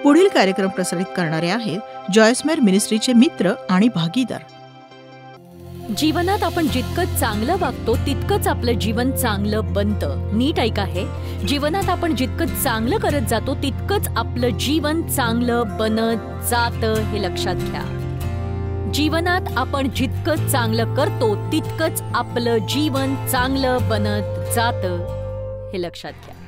पुढील कार्यक्रम प्रसारित करणारे आहेत जॉयसमेर मिनिस्ट्रीचे मित्र आणि भागीदार. जीवनात आपण जितकं चांगलं वागतो तितकंच आपलं जीवन चांगलं बनतं. नीट ऐका हे, जीवनात आपण जितकं चांगलं करत जातो तितकंच आपलं जीवन चांगलं बनत जातं, हे लक्षात घ्या. जीवनात आपण जितकं चांगलं करतो तितकंच आपलं जीवन चांगलं बनत जातं, हे लक्षात घ्या.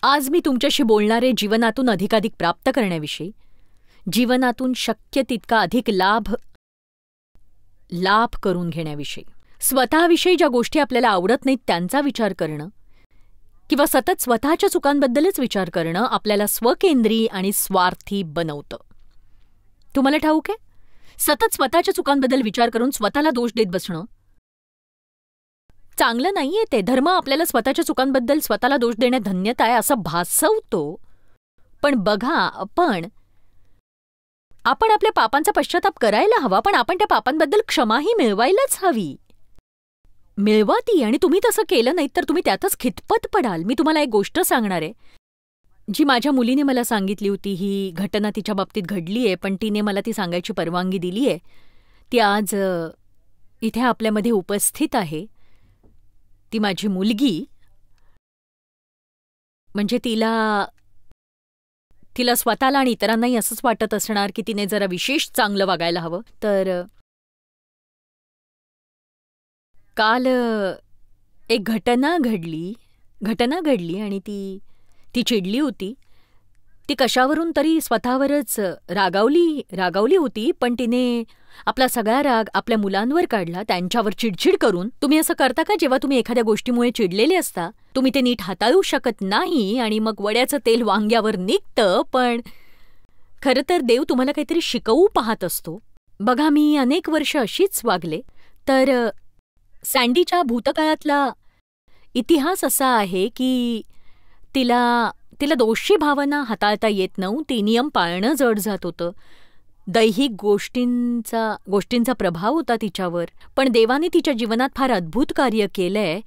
आज मी तुमच्याशी बोलणारे जीवनातून अधिकाधिक प्राप्त करण्याविषयी, जीवनातून शक्य तितका अधिक लाभ करून घेण्याविषयी. स्वतःविषयी ज्या गोष्टी आपल्याला आवडत नाहीत त्यांचा विचार करणं किंवा सतत स्वतःच्या चुकांबद्दलच विचार करणं आपल्याला स्वकेंद्री आणि स्वार्थी बनवतं. तुम्हाला ठाऊक आहे, सतत स्वतःच्या चुकांबद्दल विचार करून स्वतःला दोष देत बसणं चांगलं नाहीये. ते धर्म आपल्याला स्वतःच्या चुकांबद्दल स्वतःला दोष देण्यात धन्यता आहे असं भासवतो. पण बघा, आपण आपल्या पापांचा पश्चाताप करायला हवा, पण आपण त्या पापांबद्दल क्षमाही मिळवायलाच हवी. मिळवा ती, आणि तुम्ही तसं केलं नाही तर तुम्ही त्यातच खितपत पडाल. मी तुम्हाला एक गोष्ट सांगणार आहे जी माझ्या मुलीने मला सांगितली होती. ही घटना तिच्या बाबतीत घडली आहे, पण तिने मला ती सांगायची परवानगी दिली आहे. ती आज इथे आपल्यामध्ये उपस्थित आहे. ती माझी मुलगी. म्हणजे तिला स्वतःला आणि इतरांनाही असंच वाटत असणार की तिने जरा विशेष चांगलं वागायला हवं. तर काल एक घटना घडली आणि ती चिडली होती. ती कशावरून तरी स्वतःवरच रागावली होती. पण तिने आपला सगळा राग आपल्या मुलांवर काढला, त्यांच्यावर चिडचिड करून. तुम्ही असं करता का जेव्हा तुम्ही एखाद्या गोष्टीमुळे चिडलेले असता? तुम्ही ते नीट हाताळू शकत नाही आणि मग वड्याचं तेल वांग्यावर निघतं. पण खरं तर देव तुम्हाला काहीतरी शिकवू पाहत असतो. बघा, मी अनेक वर्ष अशीच वागले. तर सँडीच्या भूतकाळातला इतिहास असा आहे की तिला दोषी भावना हाताळता येत नव्हती. नियम पाळणं जड जात होतं. दैहिक गोष्टींचा प्रभाव होता तिच्यावर. पण देवाने तिच्या जीवनात फार अद्भुत कार्य केलंय,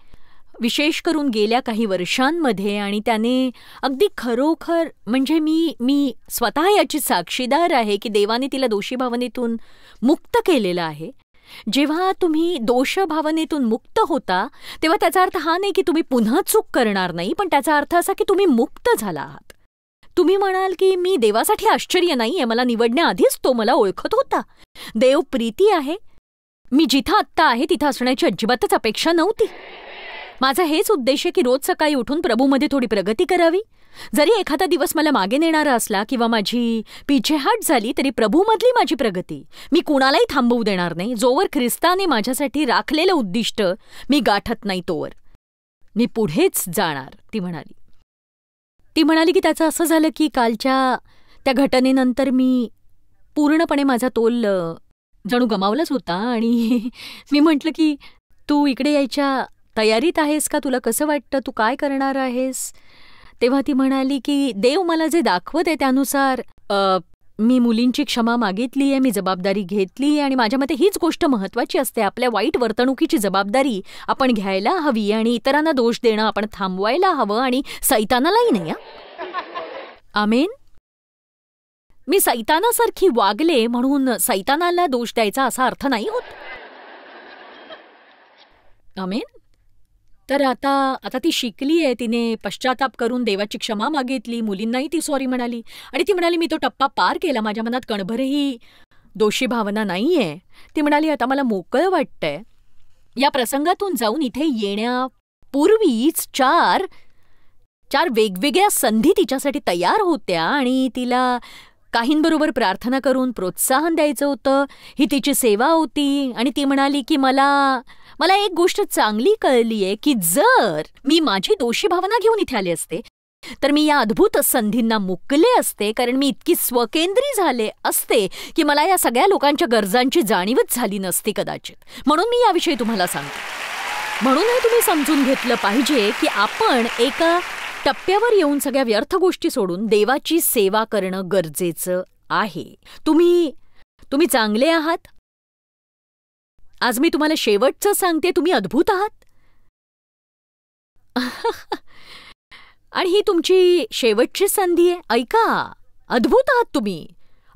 विशेष करून गेल्या काही वर्षांमध्ये. आणि त्याने अगदी खरोखर, म्हणजे मी स्वतः याची साक्षीदार आहे की देवाने तिला दोषी भावनेतून मुक्त केलेलं आहे. जेव्हा तुम्ही दोष भावनेतून मुक्त होता तेव्हा त्याचा अर्थ हा नाही की तुम्ही पुन्हा चूक करणार नाही, पण त्याचा अर्थ असा की तुम्ही मुक्त झाला आहात. तुम्ही म्हणाल की मी देवासाठी आश्चर्य नाहीये, मला निवडण्याआधीच तो मला ओळखत होता. देव प्रीती आहे. मी जिथं आत्ता आहे तिथं असण्याची अजिबातच अपेक्षा नव्हती. माझा हेच उद्देश आहे की रोज सकाळी उठून प्रभूमध्ये थोडी प्रगती करावी. जरी एखादा दिवस मला मागे नेणारा असला किंवा माझी पिछेहाट झाली तरी प्रभूमधली माझी प्रगती मी कुणालाही थांबवू देणार नाही. जोवर ख्रिस्ताने माझ्यासाठी राखलेलं उद्दिष्ट मी गाठत नाही तोवर मी पुढेच जाणार, ती म्हणाली की त्याचं असं झालं की कालच्या त्या घटनेनंतर मी पूर्णपणे माझा तोल जणू गमावलाच होता. आणि मी म्हटलं की तू इकडे यायच्या तयारीत आहेस का? तुला कसं वाटतं? तू काय करणार आहेस? तेव्हा ती म्हणाली की देव मला जे दाखवत आहे त्यानुसार मी मुलींची क्षमा मागितली आहे, मी जबाबदारी घेतली आहे. आणि माझ्या मते हीच गोष्ट महत्त्वाची असते. आपल्या वाईट वर्तणुकीची जबाबदारी आपण घ्यायला हवी आणि इतरांना दोष देणं आपण थांबवायला हवं, आणि सैतानालाही नाही. आमेन. मी सैतानासारखी वागले म्हणून सैतानाला दोष द्यायचा असा अर्थ नाही होत. आमेन. तर आता ती शिकली आहे. तिने पश्चाताप करून देवाची क्षमा मागितली. मुलींनाही ती सॉरी म्हणाली. आणि ती म्हणाली मी तो टप्पा पार केला. माझ्या मनात कणभरही दोषी भावना नाहीये. ती म्हणाली आता मला मोकळं वाटतंय. या प्रसंगातून जाऊन इथे येण्यापूर्वीच चार वेगवेगळ्या संधी तिच्यासाठी तयार होत्या आणि तिला काहींबरोबर प्रार्थना करून प्रोत्साहन द्यायचं होतं. ही तिची सेवा होती. आणि ती म्हणाली की मला एक गोष्ट चांगली कळलीये की जर मी माझी दोषी भावना घेऊन इथे आले असते तर मी या अद्भुत संधींना मुकले असते, कारण मी इतकी स्वकेंद्री झाले असते की मला या सगळ्या लोकांच्या गरजांची जाणीवच झाली नसती कदाचित. म्हणून मी याविषयी तुम्हाला सांगते. म्हणूनही तुम्ही समजून घेतलं पाहिजे की आपण एका टप्प्यावर येऊन सगळ्या व्यर्थ गोष्टी सोडून देवाची सेवा करणं गरजेचं आहे. तुम्ही चांगले आहात. आज मी तुम्हाला शेवटचं सांगते, तुम्ही अद्भुत आहात. आणि ही तुमची शेवटची संधी आहे. ऐका, अद्भुत आहात तुम्ही,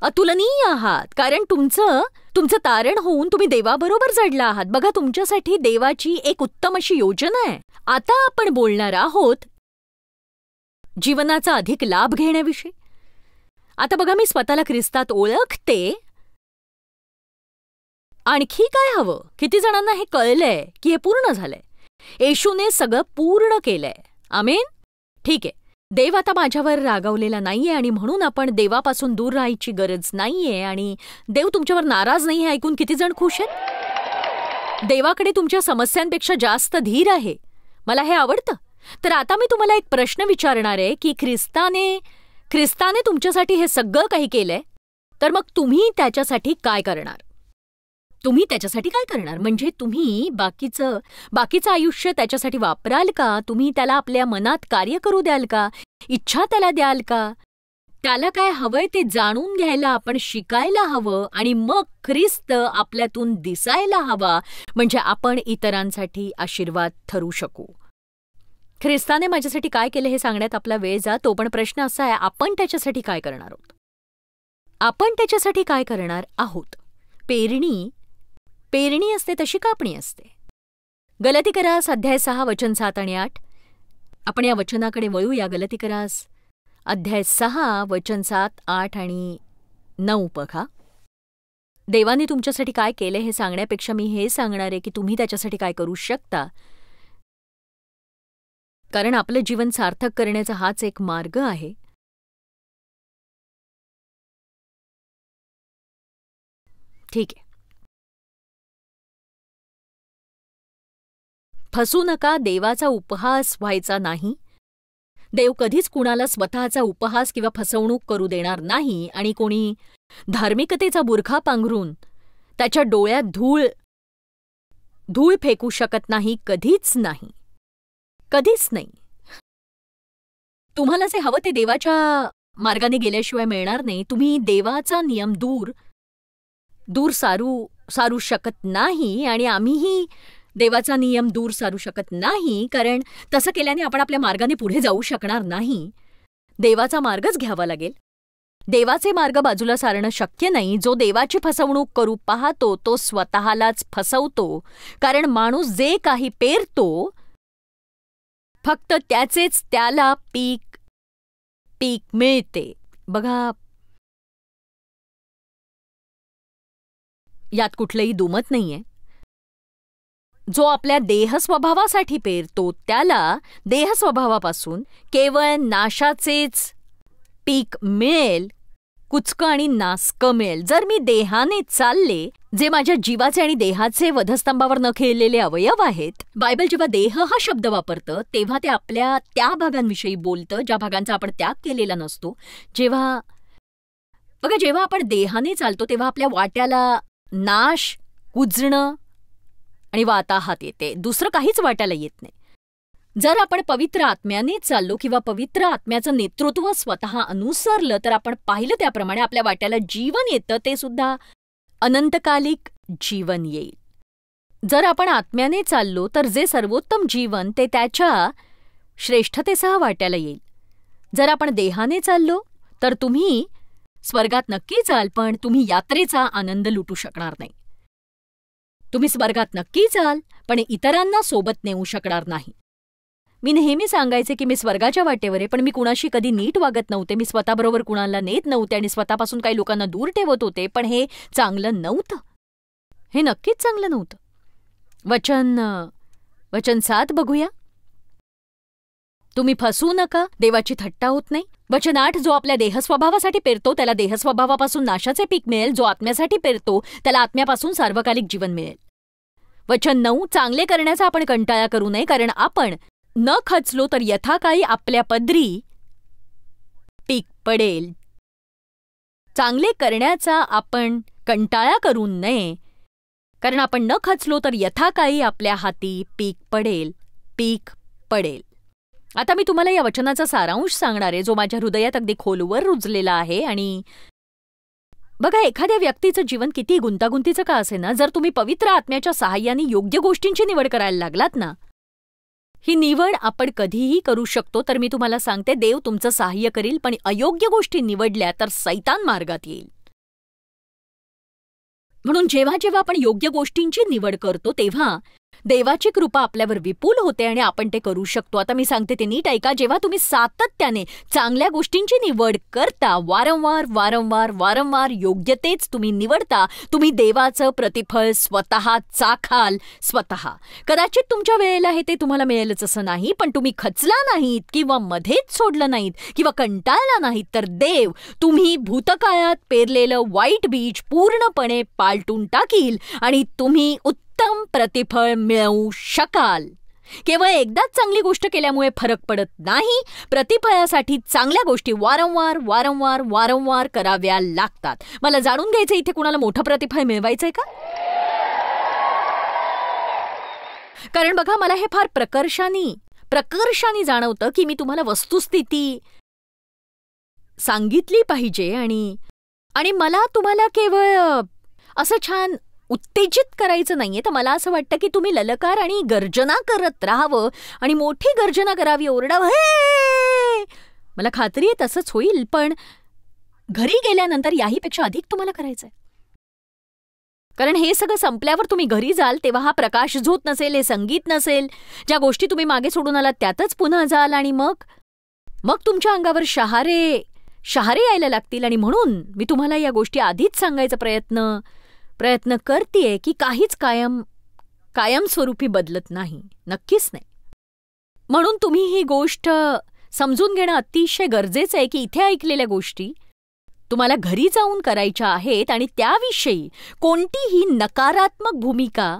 अतुलनीय आहात. कारण तुमचं तारण होऊन तुम्ही देवाबरोबर जडला आहात. बघा, तुमच्यासाठी देवाची एक उत्तम अशी योजना आहे. आता आपण बोलणार आहोत जीवनाचा अधिक लाभ घेण्याविषयी. आता बघा, मी स्वतःला ख्रिस्तात ओळखते. आणखी काय हवं? किती जणांना हे कळलंय की हे पूर्ण झालंय? येशूने सगळं पूर्ण केलंय. आमेन. ठीक आहे, देव आता माझ्यावर रागावलेला नाहीये आणि म्हणून आपण देवापासून दूर राहायची गरज नाहीये आणि देव तुमच्यावर नाराज नाही हे ऐकून किती जण खुश आहेत? देवाकडे तुमच्या समस्यांपेक्षा जास्त धीर आहे. मला हे आवडतं. तर आता मी तुम्हाला एक प्रश्न विचारणार आहे की ख्रिस्ताने तुमच्यासाठी हे सगळं काही केलंय, तर मग तुम्ही त्याच्यासाठी काय करणार? म्हणजे तुम्ही बाकीचं आयुष्य त्याच्यासाठी वापराल का? तुम्ही त्याला आपल्या मनात कार्य करू द्याल का? इच्छा त्याला द्याल का? त्याला काय हवंय ते जाणून घ्यायला आपण शिकायला हवं आणि मग ख्रिस्त आपल्यातून दिसायला हवा, म्हणजे आपण इतरांसाठी आशीर्वाद ठरू शकू. ख्रिस्ताने माझ्यासाठी काय केलं हे सांगण्यात आपला वेळ जातो, पण प्रश्न असा आहे, आपण त्याच्यासाठी काय करणार आहोत? आपण त्याच्यासाठी काय करणार आहोत? पेरणी असते तशी कापणी असते. गलातीकरास अध्याय 6 वचन 7 आणि 8. आपण या वचनाकडे वळूया. गलातीकरास अध्याय 6 वचन 7, 8 आणि 9 बघा. देवाने तुमच्यासाठी काय केले हे सांगण्यापेक्षा मी हे सांगणार आहे की तुम्ही त्याच्यासाठी काय करू शकता. कारण आपलं जीवन सार्थक करण्याचा हाच एक मार्ग आहे. ठीक आहे. फसू नका. देवाचा उपहास व्हायचा नाही. देव कधीच कुणाला स्वतःचा उपहास किंवा फसवणूक करू देणार नाही. आणि कोणी धार्मिकतेचा बुरखा पांघरून त्याच्या डोळ्यात धूळ फेकू शकत नाही. कधीच नाही. तुम्हाला जे हवं ते देवाच्या मार्गाने गेल्याशिवाय मिळणार नाही. तुम्ही देवाचा नियम दूर सारू शकत नाही आणि आम्हीही देवाचा नियम दूर सारू शकत नाही, कारण तसं केल्याने आपण आपल्या मार्गाने पुढे जाऊ शकणार नाही. देवाचा मार्गच घ्यावा लागेल. देवाचे मार्ग बाजूला सारणं शक्य नाही. जो देवाची फसवणूक करू पाहतो तो स्वतःलाच फसवतो. कारण माणूस जे काही पेरतो फक्त त्याचेच त्याला पीक मिळते. बघा, यात कुठलंही दुमत नाहीये. जो आपल्या देहस्वभावासाठी पेरतो त्याला देहस्वभावापासून केवळ नाशाचेच पीक मिळेल, कुचकं आणि नासकं मिळेल. जर मी देहाने चालले, जे माझ्या जीवाचे आणि देहाचे वधस्तंभावर न खेळलेले अवयव आहेत. बायबल जेव्हा देह हा शब्द वापरतं तेव्हा ते आपल्या त्या भागांविषयी बोलतं ज्या भागांचा आपण त्याग केलेला नसतो. जेव्हा आपण देहाने चालतो तेव्हा आपल्या वाट्याला नाश, कुजणं आणि वाताहात येते. दुसरं काहीच वाट्याला येत नाही. जर आपण पवित्र आत्म्याने चाललो किंवा पवित्र आत्म्याचं नेतृत्व स्वतः अनुसरलं तर आपण पाहिलं त्याप्रमाणे आपल्या वाट्याला जीवन येतं, ते सुद्धा अनंतकालिक जीवन येईल. जर आपण आत्म्याने चाललो तर जे सर्वोत्तम जीवन ते त्याच्या श्रेष्ठतेसह वाट्याला येईल. जर आपण देहाने चाललो तर तुम्ही स्वर्गात नक्की जाल, पण तुम्ही यात्रेचा आनंद लुटू शकणार नाही. तुम्ही स्वर्गात नक्की जाल, पण इतरांना सोबत नेऊ शकणार नाही. मी नेहमी सांगायचे की मी स्वर्गाच्या वाटेवर आहे, पण मी कुणाशी कधी नीट वागत नव्हते. मी स्वतःबरोबर कुणाला नेत नव्हते आणि स्वतःपासून काही लोकांना दूर ठेवत होते. पण हे चांगलं नव्हतं. हे नक्कीच चांगलं नव्हतं. वचन 7 बघूया. तुम्ही फसू नका, देवाची थट्टा होत नाही. वचन 8, जो आपल्या देहस्वभावासाठी पेरतो त्याला देहस्वभावापासून नाशाचे पीक मिळेल. जो आत्म्यासाठी पेरतो त्याला आत्म्यापासून सार्वकालिक जीवन मिळेल. वचन 9, चांगले करण्याचा आपण कंटाळा करू नये, कारण आपण न खचलो तर यथाकाळी आपल्या पदरी पीक पडेल. चांगले करण्याचा आपण कंटाळा करू नये, कारण आपण न खचलो तर यथाकाळी आपल्या हाती पीक पडेल. आता मी तुम्हाला या वचनाचा सारांश सांगणार आहे, जो माझ्या हृदयात अगदी खोलवर रुजलेला आहे. आणि बघा, एखाद्या व्यक्तीचं जीवन किती गुंतागुंतीचं का असेना, जर तुम्ही पवित्र आत्म्याच्या सहाय्याने योग्य गोष्टींची निवड करायला लागलात ना, ही निवड आपण कधीही करू शकतो. तर मी तुम्हाला सांगते, देव तुमचं सहाय्य करील, पण अयोग्य गोष्टी निवडल्या तर सैतान मार्गात येईल. म्हणून जेव्हा जेव्हा आपण योग्य गोष्टींची निवड करतो तेव्हा देवाची कृपा आपल्यावर विपुल होते आणि आपण ते करू शकतो. आता मी सांगते ते नीट ऐका. जेव्हा तुम्ही सातत्याने चांगल्या गोष्टींची निवड करता, वारंवार वारंवार वारंवार योग्य तेच तुम्ही निवडता, तुम्ही देवाचं प्रतिफळ स्वतः चाखाल. स्वतः कदाचित तुमच्या वेळेला हे ते तुम्हाला मिळेलच असं नाही, पण तुम्ही खचला नाहीत किंवा मध्येच सोडलं नाहीत किंवा कंटाळला नाहीत, तर देव तुम्ही भूतकाळात पेरलेलं वाईट बीज पूर्णपणे पालटून टाकील आणि तुम्ही उत्तम प्रतिफळ मिळवू शकाल. केवळ एकदाच चांगली गोष्ट केल्यामुळे फरक पडत नाही. प्रतिफळासाठी चांगल्या गोष्टी वारंवार वारंवार वारंवार कराव्या लागतात. मला जाणून घ्यायचं, इथे कुणाला मोठं प्रतिफळ मिळवायचंय का? कारण बघा, मला हे फार प्रकर्षाने जाणवतं की मी तुम्हाला वस्तुस्थिती सांगितली पाहिजे आणि मला तुम्हाला केवळ असं छान उत्तेजित करायचं नाहीये. तर मला असं वाटतं की तुम्ही ललकार आणि गर्जना करत राहावं आणि मोठी गर्जना करावी, ओरडावं, हे. मला खात्री आहे तसंच होईल, पण घरी गेल्यानंतर याहीपेक्षा अधिक तुम्हाला करायचंय. कारण हे सगळं संपल्यावर तुम्ही घरी जाल तेव्हा हा प्रकाश झोत नसेल, हे संगीत नसेल, ज्या गोष्टी तुम्ही मागे सोडून आलात त्यातच पुन्हा जाल आणि मग तुमच्या अंगावर शहारे यायला लागतील. आणि म्हणून मी तुम्हाला या गोष्टी आधीच सांगायचा प्रयत्न करतेय की काहीच कायमस्वरूपी बदलत नाही, नक्कीच नाही. म्हणून तुम्ही ही गोष्ट समजून घेणं अतिशय गरजेचं आहे की इथे ऐकलेल्या गोष्टी तुम्हाला घरी जाऊन करायच्या आहेत आणि त्याविषयी कोणतीही नकारात्मक भूमिका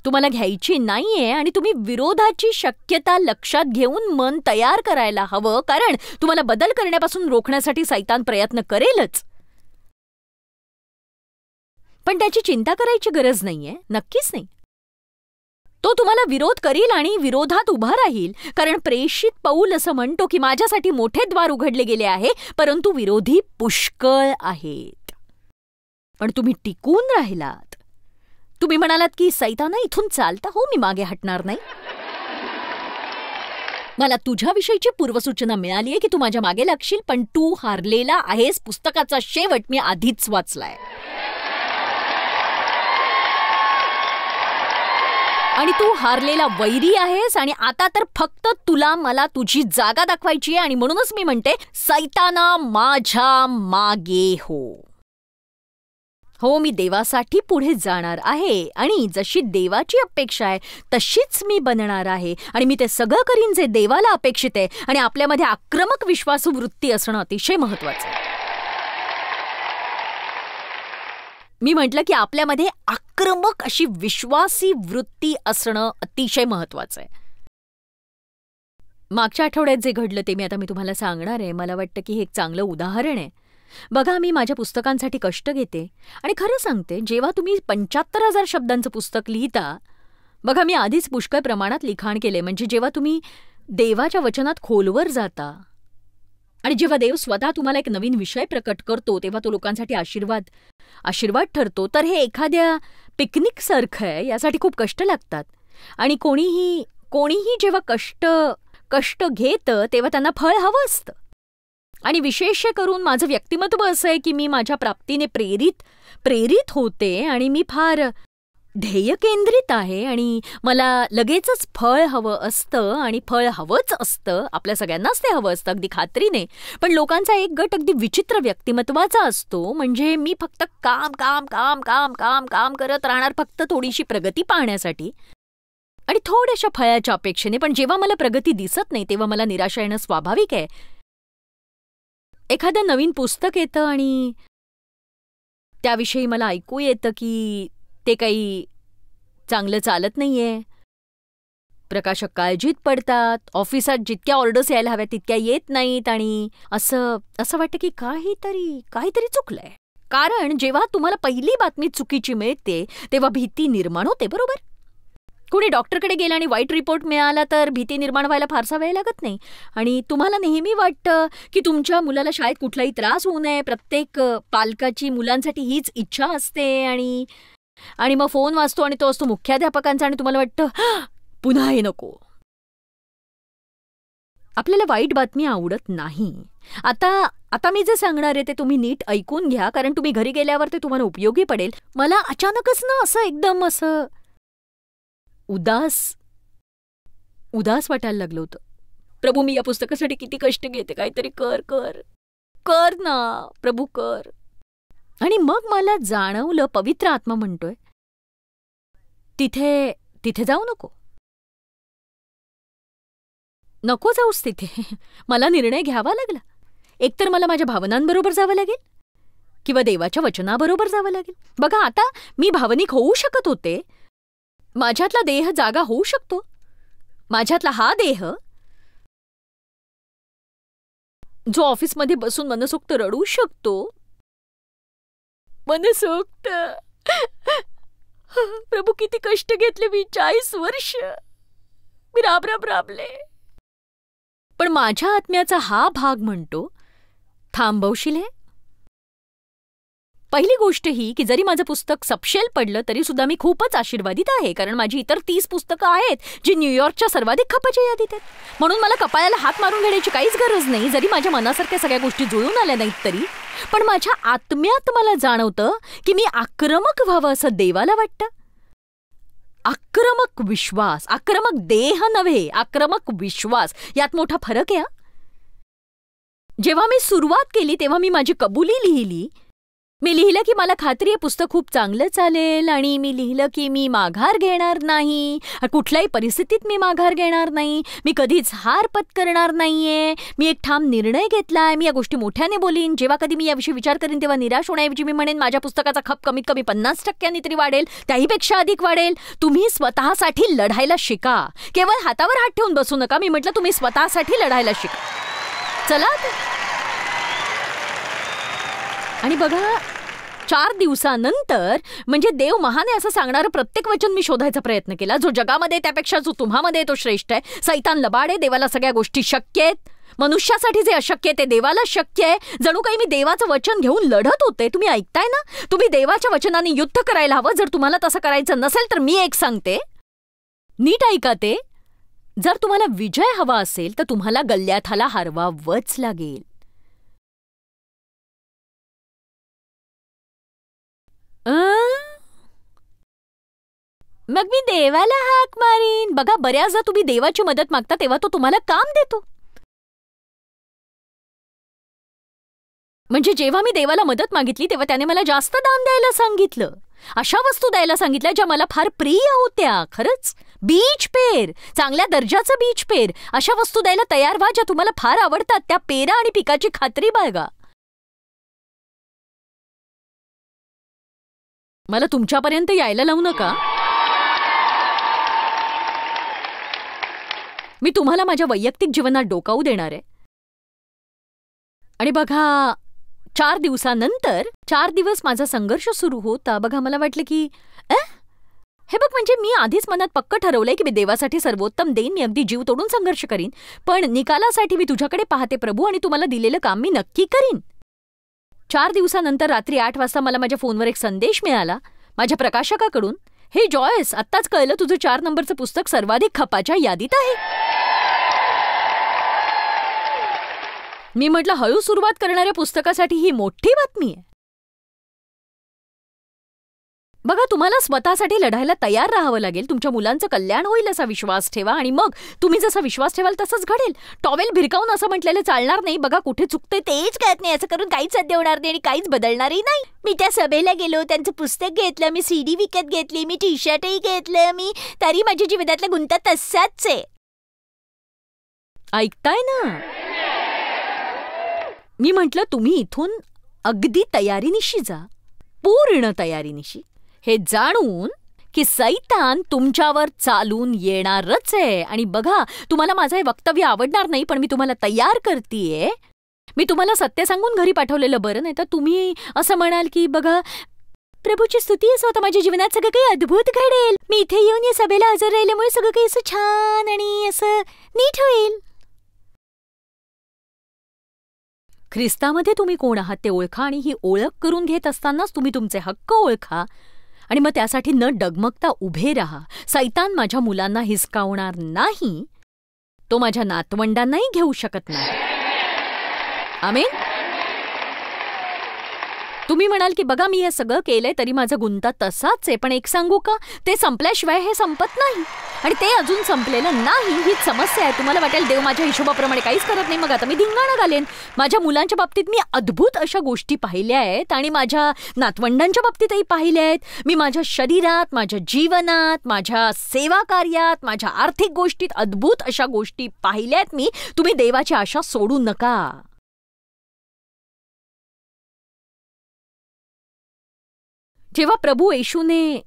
तुम्हाला घ्यायची नाहीये आणि तुम्ही विरोधाची शक्यता लक्षात घेऊन मन तयार करायला हवं. कारण तुम्हाला बदल करण्यापासून रोखण्यासाठी सैतान प्रयत्न करेलच, पण त्याची चिंता करायची गरज नाहीये, नक्कीच नाही. तो तुम्हाला विरोध करील आणि विरोधात उभा राहील. कारण प्रेषित पौल असं म्हणतो की माझ्यासाठी मोठे द्वार उघडले गेले आहे, परंतु विरोधी पुष्कळ आहेत. पण तुम्ही टिकून राहिलात. तुम्ही म्हणालात की सैताना इथून चालता हो, मी मागे हटणार नाही. मला तुझ्याविषयीची पूर्वसूचना मिळाली आहे की तू माझ्या मागे लागशील, पण तू हारलेला आहेस. पुस्तकाचा शेवट मी आधीच वाचलाय. आणि तू हारलेला वैरी आहेस आणि आता तर फक्त तुला मला तुझी जागा दाखवायची आहे. आणि म्हणूनच मी म्हणते, सैताना माझ्या मागे हो, मी देवासाठी पुढे जाणार आहे आणि जशी देवाची अपेक्षा आहे तशीच मी बनणार आहे. आणि मी ते सगळं करीन जे देवाला अपेक्षित आहे. आणि आपल्यामध्ये आक्रमक विश्वासू वृत्ती असणं अतिशय महत्वाचं आहे. मी म्हटलं की आपल्यामध्ये आक्रमक अशी विश्वासी वृत्ती असणं अतिशय महत्वाचं आहे. मागच्या आठवड्यात जे घडलं ते मी तुम्हाला सांगणार आहे. मला वाटतं की हे एक चांगलं उदाहरण आहे. बघा, मी माझ्या पुस्तकांसाठी कष्ट घेते आणि खरं सांगते, जेव्हा तुम्ही 75,000 शब्दांचं पुस्तक लिहिता, बघा मी आधीच पुष्कळ प्रमाणात लिखाण केले. म्हणजे जेव्हा तुम्ही देवाच्या वचनात खोलवर जाता आणि जेव्हा देव स्वतः तुम्हाला एक नवीन विषय प्रकट करतो, तेव्हा तो लोकांसाठी आशीर्वाद ठरतो. तर हे एखाद्या पिकनिक सारखं आहे. यासाठी खूप कष्ट लागतात. आणि कोणीही जेव्हा कष्ट घेतं तेव्हा त्यांना फळ हवं असतं. आणि विशेष करून माझं व्यक्तिमत्व असं आहे की मी माझ्या प्राप्तीने प्रेरित होते आणि मी फार ध्येय केंद्रित आहे आणि मला लगेचच फळ हवं असतं. आणि फळ हवंच असतं, आपल्या सगळ्यांनाच ते हवं असतं अगदी खात्रीने. पण लोकांचा एक गट अगदी विचित्र व्यक्तिमत्वाचा असतो. म्हणजे मी फक्त काम काम काम काम काम काम करत राहणार, फक्त थोडीशी प्रगती पाहण्यासाठी आणि थोड्याशा फळाच्या अपेक्षेने. पण जेव्हा मला प्रगती दिसत नाही तेव्हा मला निराशा येणं स्वाभाविक आहे. एखादं नवीन पुस्तक येतं आणि त्याविषयी मला ऐकू येतं की ते काही चांगलं चालत नाहीये. प्रकाशक काळजीत पडतात. ऑफिसात जितक्या ऑर्डर्स यायला हव्या तितक्या येत नाहीत. आणि असं वाटतं की काहीतरी चुकलंय. कारण जेव्हा तुम्हाला पहिली बातमी चुकीची मिळते तेव्हा भीती निर्माण होते, बरोबर? कोणी डॉक्टरकडे गेलं आणि वाईट रिपोर्ट मिळाला तर भीती निर्माण व्हायला फारसा वेळ लागत नाही. आणि तुम्हाला नेहमी वाटतं की तुमच्या मुलाला शाळेत कुठलाही त्रास होऊ नये. प्रत्येक पालकाची मुलांसाठी हीच इच्छा असते. आणि मग फोन वाजतो आणि तो असतो मुख्याध्यापकांचा आणि तुम्हाला वाटतं पुन्हा हे नको. आपल्याला वाईट बातमी आवडत नाही. आता मी जे सांगणार आहे ते तुम्ही नीट ऐकून घ्या, कारण तुम्ही घरी गेल्यावर ते तुम्हाला उपयोगी पडेल. मला अचानकच ना असं एकदम असं उदास वाटायला लागलं होतं. प्रभू, मी या पुस्तकासाठी किती कष्ट घेते, काहीतरी कर कर कर ना प्रभू, कर. आणि मग मला जाणवलं, पवित्र आत्मा म्हणतोय तिथे जाऊ नको जाऊस तिथे. मला निर्णय घ्यावा लागला. एकतर मला माझ्या भावनांबरोबर जावं लागेल किंवा देवाच्या वचनाबरोबर जावं लागेल. बघा, आता मी भावनिक होऊ शकत होते. माझ्यातला देह जागा होऊ शकतो. माझ्यातला हा देह जो ऑफिसमध्ये बसून मनसोक्त रडू शकतो. मनसोक्त. प्रभू, किती कष्ट घेतले मी. 40 वर्ष मी राबले. पण माझ्या आत्म्याचा हा भाग म्हणतो, थांबवशील हे? पहिली गोष्ट ही की जरी माझं पुस्तक सपशेल पडलं तरी सुद्धा मी खूपच आशीर्वादित आहे, कारण माझी इतर 30 पुस्तकं आहेत जी न्यूयॉर्कच्या सर्वाधिक खपाच्या यादीत आहेत. म्हणून मला कपाळाला हात मारून घेण्याची काहीच गरज नाही, जरी माझ्या मनासारख्या सगळ्या गोष्टी जुळून आल्या नाहीत तरी. पण माझ्या आत्म्यात मला जाणवतं की मी आक्रमक व्हावं असं देवाला वाटतं. आक्रमक विश्वास, आक्रमक देह नव्हे, आक्रमक विश्वास, यात मोठा फरक आहे. जेव्हा मी सुरुवात केली तेव्हा मी माझी कबुली लिहिली. मी लिहिलं की मला खात्री आहे पुस्तक खूप चांगलं चालेल, आणि मी लिहिलं की मी माघार घेणार नाही, कुठल्याही परिस्थितीत मी माघार घेणार नाही, मी कधीच हार पत्करणार नाहीये, मी एक ठाम निर्णय घेतलाय, मी या गोष्टी मोठ्याने बोलीन. जेव्हा कधी मी याविषयी विचार करीन तेव्हा निराश होण्याऐवजी मी म्हणेन माझ्या पुस्तकाचा खप कमीत कमी 50% तरी वाढेल, त्याहीपेक्षा अधिक वाढेल. तुम्ही स्वतःसाठी लढायला शिका, केवळ हातावर हात ठेवून बसू नका. मी म्हटलं तुम्ही स्वतःसाठी लढायला शिका. चला. आणि बघा, 4 दिवसानंतर, म्हणजे देव महान आहे असं सांगणारं प्रत्येक वचन मी शोधायचा प्रयत्न केला. जो जगामध्ये त्यापेक्षा जो तुम्हामध्ये तो श्रेष्ठ आहे. सैतान लबाड आहे, देवाला सगळ्या गोष्टी शक्य आहेत. मनुष्यासाठी जे अशक्य आहे ते देवाला शक्य आहे. जणू काही मी देवाचं वचन घेऊन लढत होते. तुम्ही ऐकताय ना? तुम्ही देवाच्या वचनाने युद्ध करायला हवं. जर तुम्हाला तसं करायचं नसेल तर मी एक सांगते, नीट ऐका ते. जर तुम्हाला विजय हवा असेल तर तुम्हाला गल्ल्याथाला हरवावंच लागेल. मग मी देवाला हाक मारीन. बघा, बऱ्याचदा तुम्ही देवाची मदत मागता तेव्हा तो तुम्हाला काम देतो. म्हणजे जेव्हा मी देवाला मदत मागितली तेव्हा त्याने मला जास्त दान द्यायला सांगितलं. अशा वस्तू द्यायला सांगितल्या ज्या मला फार प्रिय होत्या. खरंच, बीच पेर, चांगल्या दर्जाचं बीच पेर, अशा वस्तू द्यायला तयार व्हा ज्या तुम्हाला फार आवडतात. त्या पेरा आणि पिकाची खात्री बाळगा. मला तुमच्यापर्यंत यायला लावू नका. मी तुम्हाला माझ्या वैयक्तिक जीवनात डोकावू देणार आहे. आणि बघा, 4 दिवसानंतर 4 दिवस माझा संघर्ष सुरू होता. बघा, मला वाटलं की हे बघ, म्हणजे मी आधीच मनात पक्क ठरवलंय की मी देवासाठी सर्वोत्तम देईन. मी अगदी जीव तोडून संघर्ष करीन, पण निकालासाठी मी तुझ्याकडे पाहते प्रभू, आणि तुम्हाला दिलेलं काम मी नक्की करीन. 4 दिवसानंतर रात्री 8 वाजता मला माझ्या फोनवर एक संदेश मिळाला माझ्या प्रकाशकाकडून. हे जॉयस, आत्ताच कळलं तुझं 4 नंबरचं पुस्तक सर्वाधिक खपाच्या यादीत आहे. मी म्हटलं, हळू सुरुवात करणाऱ्या पुस्तकासाठी ही मोठी बातमी आहे. बघा, तुम्हाला स्वतःसाठी लढायला तयार राहावं लागेल. तुमच्या मुलांचं कल्याण होईल असा विश्वास ठेवा, आणि मग तुम्ही जसा विश्वास ठेवाल तसंच घडेल. टॉवेल भिरकावून असं म्हटलेलं चालणार नाही. बघा, कुठे चुकतंय तेच कळत नाही. असं करून काहीच साध्य होणार नाही आणि काहीच बदलणारही नाही. मी त्या सभेला गेलो, त्यांचं पुस्तक घेतलं, मी CD विकत घेतली, मी टी-शर्टही घेतलं, मी तरी माझ्या जीवनातला गुंता तसाच आहे. ऐकताय ना? मी म्हटलं, तुम्ही इथून अगदी तयारीनिशी जा, पूर्ण तयारीनिशी, हे जाणून की सैतान तुमच्यावर चालून येणारच आहे. आणि बघा, तुम्हाला माझं हे वक्तव्य आवडणार नाही, पण मी तुम्हाला तयार करतेय. मी तुम्हाला सत्य सांगून घरी पाठवलेलं बरं, नाही तर तुम्ही असं म्हणाल की बघा प्रभूची स्तुती असो, आता माझ्या जीवनात सगळं काही अद्भुत घडेल. मी इथे येऊन या सभेला हजर राहिल्यामुळे सगळं काही असं छान आणि असं नीट होईल. ख्रिस्तामध्ये तुम्ही कोण आहात ते ओळखा आणि ही ओळख करून घेत असतानाच तुम्ही तुमचे हक्क ओळखा आणि मग त्यासाठी न डगमगता उभे राहा. सैतान माझ्या मुलांना हिसकावणार नाही, तो माझ्या नातवंडांनाही घेऊ शकत नाही. आमेन. तुम्ही म्हणाल की बघा मी हे सगळं केलंय तरी माझा गुंता तसाच आहे, पण एक सांगू का, ते संपल्याशिवाय हे संपत नाही आणि ते अजून संपलेलं नाही. हीच समस्या आहे. तुम्हाला वाटेल देव माझ्या हिशोबाप्रमाणे काहीच करत नाही, मग आता मी धिंगाणा घालेन. माझ्या मुलांच्या बाबतीत मी अद्भुत अशा गोष्टी पाहिल्या आहेत आणि माझ्या नातवंडांच्या बाबतीतही पाहिल्या आहेत. मी माझ्या शरीरात, माझ्या जीवनात, माझ्या सेवा कार्यात, माझ्या आर्थिक गोष्टीत अद्भुत अशा गोष्टी पाहिल्यात मी. तुम्ही देवाची आशा सोडू नका. जेव्हा प्रभू येशूने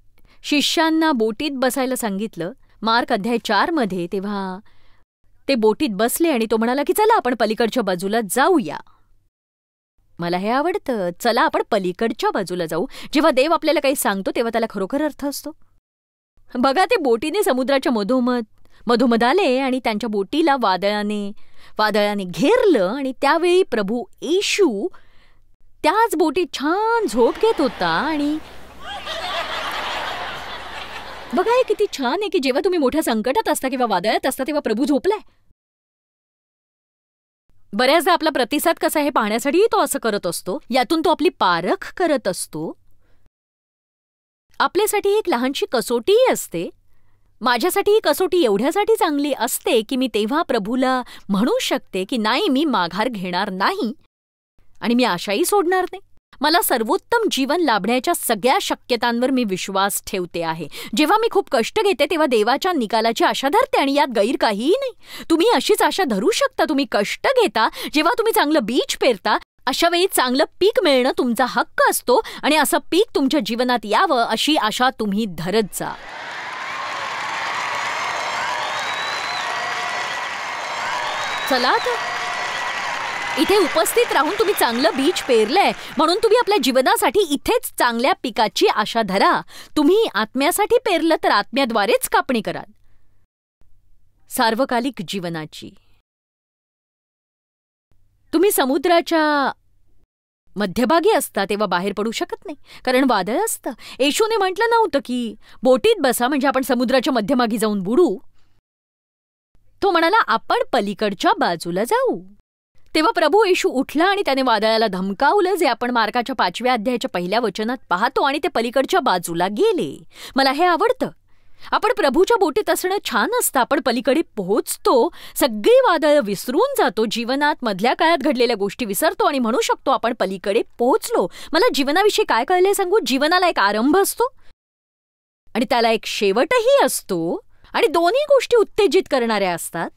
शिष्यांना बोटीत बसायला सांगितलं मार्क अध्याय 4 मध्ये, तेव्हा ते बोटीत बसले आणि तो म्हणाला की चला आपण पलीकडच्या बाजूला जाऊया. मला हे आवडतं, चला आपण पलीकडच्या बाजूला जाऊ. जेव्हा देव आपल्याला काही सांगतो तेव्हा त्याला खरोखर अर्थ असतो. बघा, ते बोटीने समुद्राच्या मधोमध आले आणि त्यांच्या बोटीला वादळाने घेरलं आणि त्यावेळी प्रभू येशू त्याच बोटीत छान झोप घेत होता. आणि बघा, हे किती छान आहे की जेव्हा तुम्ही मोठ्या संकटात असता किंवा वादळात असता तेव्हा प्रभू झोपलाय. बऱ्याचदा आपला प्रतिसाद कसा आहे हे पाहण्यासाठीही तो असं करत असतो. यातून तो आपली पारख करत असतो. आपल्यासाठी एक लहानशी कसोटीही असते. माझ्यासाठी ही कसोटी एवढ्यासाठी चांगली असते की मी तेव्हा प्रभूला म्हणू शकते की नाही, मी माघार घेणार नाही आणि मी आशाही सोडणार नाही. मला सर्वोत्तम जीवन लाभण्याच्या सगळ्या शक्यतांवर मी विश्वास ठेवते आहे. जेव्हा मी खूप कष्ट घेते तेव्हा देवाच्या निकालाची आशा धरते आणि यात गैर काहीही नाही. तुम्ही अशीच आशा धरू शकता. तुम्ही कष्ट घेता, जेव्हा तुम्ही चांगलं बीज पेरता, अशा वेळी चांगलं पीक मिळणं तुमचा हक्क असतो आणि असं पीक तुमच्या जीवनात यावं अशी आशा तुम्ही धरत जा. चला तर इथे उपस्थित राहून तुम्ही चांगलं बीज पेरलंय म्हणून तुम्ही आपल्या जीवनासाठी इथेच चांगल्या पिकाची आशा धरा. तुम्ही आत्म्यासाठी पेरलं तर आत्म्याद्वारेच कापणी कराल. सार्वकालिक जीवनाची तुम्ही समुद्राच्या मध्यभागी असता तेव्हा बाहेर पडू शकत नाही, कारण वादळ असतं. येशूने म्हटलं नव्हतं की बोटीत बसा म्हणजे आपण समुद्राच्या मध्यभागी जाऊन बुडू. तो म्हणाला आपण पलीकडच्या बाजूला जाऊ. तेव्हा प्रभू येशू उठला आणि त्याने वादळाला धमकावलं, जे आपण मार्काच्या 5व्या अध्यायाच्या 1ल्या वचनात पाहतो, आणि ते पलीकडच्या बाजूला गेले. मला हे आवडतं. आपण प्रभूच्या बोटीत असणं छान असतं. आपण पलीकडे पोहोचतो, सगळी वादळ विसरून जातो, जीवनात मधल्या काळात घडलेल्या गोष्टी विसरतो आणि म्हणू शकतो आपण पलीकडे पोहोचलो. मला जीवनाविषयी काय कळलंय सांगू? जीवनाला एक आरंभ असतो आणि त्याला एक शेवटही असतो आणि दोन्ही गोष्टी उत्तेजित करणाऱ्या असतात,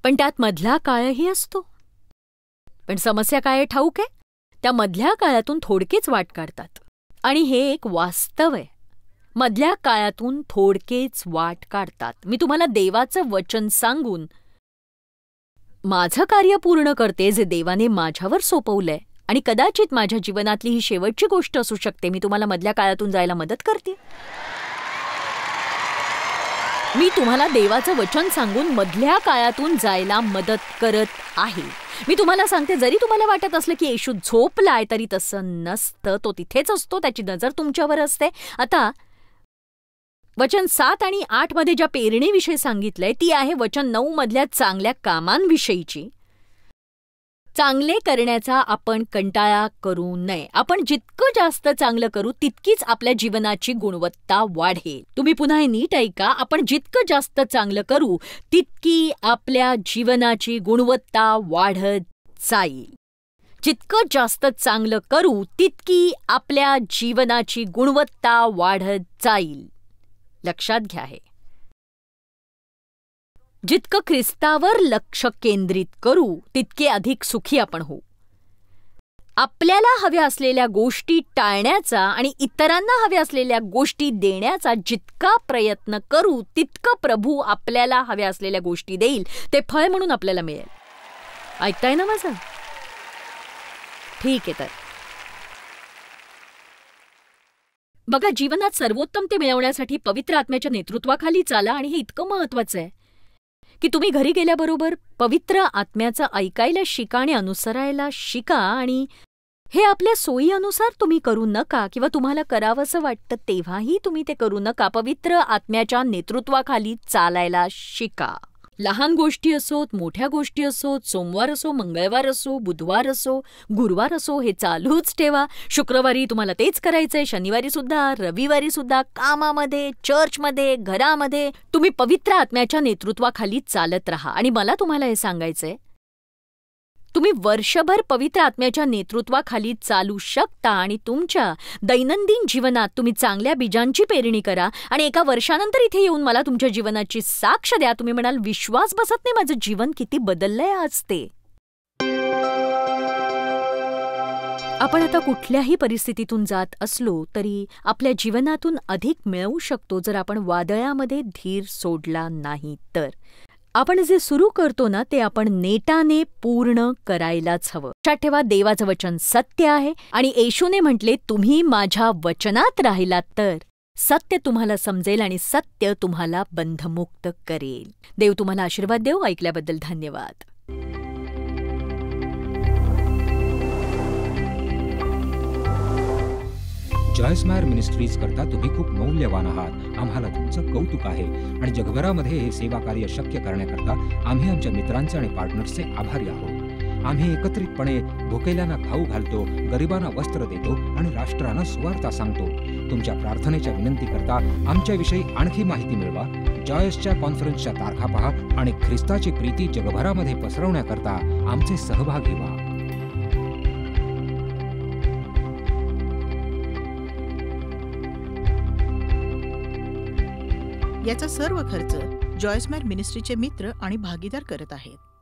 पण त्यात मधला काळही असतो. पण समस्या काय ठाऊक आहे? त्या मधल्या काळातून थोडकेच वाट काढतात आणि हे एक वास्तव आहे. मधल्या काळातून थोडकेच वाट काढतात. मी तुम्हाला देवाचं वचन सांगून माझं कार्य पूर्ण करते जे देवाने माझ्यावर सोपवलंय आणि कदाचित माझ्या जीवनातली ही शेवटची गोष्ट असू शकते. मी तुम्हाला मधल्या काळातून जायला मदत करते. मी तुम्हाला देवाचं वचन सांगून मधल्या काळातून जायला मदत करत आहे. मी तुम्हाला सांगते, जरी तुम्हाला वाटत असलं की येशू झोपलाय तरी तसं नसतं. तो तिथेच असतो, त्याची नजर तुमच्यावर असते. आता वचन 7 आणि 8 मध्ये ज्या पेरणीविषयी सांगितलंय ती आहे वचन 9 मधल्या चांगल्या कामांविषयीची. चांगले करण्याचा आपण कंटाळा करू नये. आपण जितकं जास्त चांगलं करू तितकीच आपल्या जीवनाची गुणवत्ता वाढेल. तुम्ही पुन्हा हे नीट ऐका. आपण जितकं जास्त चांगलं करू तितकी आपल्या जीवनाची गुणवत्ता वाढत जाईल. जितकं जास्त चांगलं करू तितकी आपल्या जीवनाची गुणवत्ता वाढत जाईल. लक्षात घ्या हे. जितकं ख्रिस्तावर लक्ष केंद्रित करू तितके अधिक सुखी आपण होऊ. आपल्याला हव्या असलेल्या गोष्टी टाळण्याचा आणि इतरांना हव्या असलेल्या गोष्टी देण्याचा जितका प्रयत्न करू तितकं प्रभू आपल्याला हव्या असलेल्या गोष्टी देईल. ते फळ म्हणून आपल्याला मिळेल. ऐकताय ना माझं? ठीक आहे. तर बघा, जीवनात सर्वोत्तम ते मिळवण्यासाठी पवित्र आत्म्याच्या नेतृत्वाखाली चाला. आणि हे इतकं महत्वाचं आहे की तुम्ही घरी गेल्याबरोबर पवित्र आत्म्याचं ऐकायला शिका आणि अनुसरायला शिका. आणि हे आपल्या सोयीनुसार तुम्ही करू नका, किंवा तुम्हाला करावंसं वाटतं तेव्हाही तुम्ही ते करू नका. पवित्र आत्म्याच्या नेतृत्वाखाली चालायला शिका. लहान गोष्टी असोत, मोठ्या गोष्टी असोत, सोमवार असो, मंगळवार असो, बुधवार असो, गुरुवार असो, हे चालूच ठेवा. शुक्रवारी तुम्हाला तेच करायचंय, शनिवारी सुद्धा, रविवारी सुद्धा, कामामध्ये, चर्चमध्ये, घरामध्ये तुम्ही पवित्र आत्म्याच्या नेतृत्वाखाली चालत राहा. आणि मला तुम्हाला हे सांगायचंय, तुम्ही वर्षभर पवित्र आत्म्याच्या नेतृत्वाखाली चालू शकता आणि तुमच्या दैनंदिन जीवनात तुम्ही चांगल्या बीजांची पेरणी करा. आणि एका वर्षानंतर इथे येऊन मला तुमच्या जीवनाची साक्ष द्या. तुम्ही म्हणाल, विश्वास बसत नाही, माझं जीवन किती बदललंय आज ते. आपण आता कुठल्याही परिस्थितीतून जात असलो तरी आपल्या जीवनातून अधिक मिळवू शकतो जर आपण वादळामध्ये धीर सोडला नाही तर. आपण जे सुरू करतो ना ते आपण नेटाने पूर्ण करायलाच हवं. लक्षात ठेवा, देवाचं वचन सत्य आहे आणि येशूने म्हटले, तुम्ही माझ्या वचनात राहिलात तर सत्य तुम्हाला समजेल आणि सत्य तुम्हाला बंधमुक्त करेल. देव तुम्हाला आशीर्वाद देव. ऐकल्याबद्दल धन्यवाद. जॉयस मायर मिनिस्ट्रीज करता तुम्ही खूप मौल्यवान आहात. आम्हाला तुमचं कौतुक आहे आणि जगभरामध्ये हे सेवा कार्य शक्य करण्याकरता आम्ही आमच्या मित्रांचे आणि पार्टनर्सचे आभारी आहोत. आम्ही एकत्रितपणे भुकेल्यांना खाऊ घालतो, गरिबांना वस्त्र देतो आणि राष्ट्रांना सुवार्ता सांगतो. तुमच्या प्रार्थनेच्या विनंती करता आमच्याविषयी आणखी माहिती मिळवा. जॉयसच्या कॉन्फरन्सच्या तारखा पहा आणि ख्रिस्ताची प्रीती जगभरामध्ये पसरवण्याकरता आमचे सहभागी व्हा. याचा सर्व खर्च जॉयस मायर मिनिस्ट्रीचे मित्र आणि भागीदार करत आहेत.